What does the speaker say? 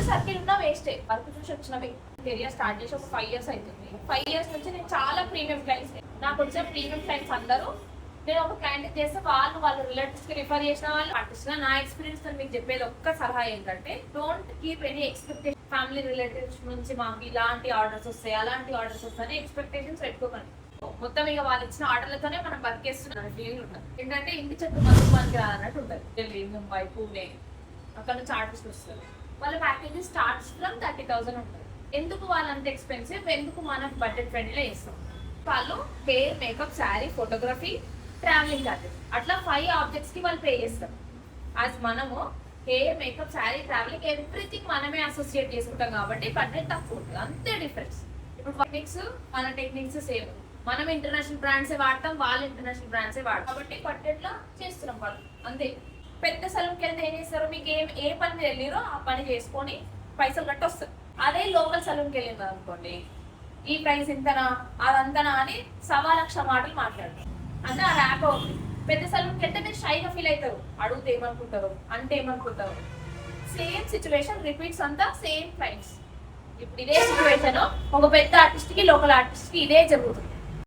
Circle ఉన్నా వేస్టే. Work చూసి వచ్చిన కెరియర్ స్టార్ట్ చేసి ఒక 5 years అవుతుంది. 5 years నుంచి నేను చాలా ప్రీమియం క్లయింట్స్, నాకు వచ్చిన ప్రీమియం క్లయింట్స్ అందరూ నేను ఒక క్లయింట్ చేస్తే వాళ్ళ రిలేటివ్స్ కి రిఫర్ చేసిన వాళ్ళు ఆర్టిస్ట్. నా ఎక్స్పీరియన్స్ తో మీకు చెప్పేది ఒక్క సలహా ఏంటంటే, don't keep any expectation. Family relatives నుంచి మాకు ఇలాంటి ఆర్డర్స్ వస్తాయి, అలాంటి ఆర్డర్స్ వస్తాయని ఎక్స్పెక్టేషన్స్ పెట్టుకోకండి. మొత్తం ఇక వాళ్ళు ఇచ్చిన ఆర్డర్లతోనే మనం వర్క్ చేస్తున్న ఫీలింగ్ ఉంటుంది. ఏంటంటే ఇంటి చెట్టు మందుకు మనకి రాదన్నట్టు ఉంటుంది. ఢిల్లీ, ముంబై, పూణే అక్కడ నుంచి ఆర్టిస్ట్ వస్తారు. వాళ్ళ ప్యాకేజ్ స్టార్ట్స్ ఫ్రమ్ 30,000 ఉంటుంది. ఎందుకు వాళ్ళంత ఎక్స్పెన్సివ్, ఎందుకు మనం బడ్జెట్ ఫ్రెండ్లీలో ఇస్తాం. వాళ్ళు hair, makeup, sari, photography, travelling charges అట్లా 5 ఆబ్జెక్ట్స్ కి వాళ్ళు పే చేస్తారు. యాజ్ మనము hair, makeup, sari, travelling everything మనమే అసోసియేట్ చేసుకుంటాం కాబట్టి బడ్జెట్ తక్కువ ఉంటుంది. అంతే డిఫరెన్స్. ఇప్పుడు టెక్నిక్స్ మన టెక్నిక్స్ సేమ్. మనం ఇంటర్నేషనల్ బ్రాండ్సే వాడతాం, వాళ్ళు ఇంటర్నేషనల్ బ్రాండ్సే వాడతాం కాబట్టి బడ్జెట్ లో చేస్తున్నాం వాళ్ళు అంతే. పెద్ద సలూన్కి వెళ్తే ఏం చేస్తారు, మీకు ఏ పని మీద వెళ్ళిరో ఆ పని చేసుకొని పైసలు కట్టి వస్తారు. అదే లోకల్ సలూన్కి వెళ్ళింది అనుకోండి, ఈ ప్రైస్ ఇంతనా అదంతనా అని 1,00,000 మాటలు మాట్లాడతారు. అంటే ఆ ర్యాప్ అవుతుంది. పెద్ద సలూన్కి వెళ్తే మీరు షైగా ఫీల్ అవుతారు, అడిగితే ఏమనుకుంటారు, అంటే ఏమనుకుంటారు. సేమ్ సిచ్యువేషన్ రిపీట్స్ అంతా సేమ్ క్లయింట్స్. ఇప్పుడు ఇదే సిచ్యువేషన్ ఒక పెద్ద ఆర్టిస్ట్ కి లోకల్ ఆర్టిస్ట్ కి ఇదే జరుగుతుంది.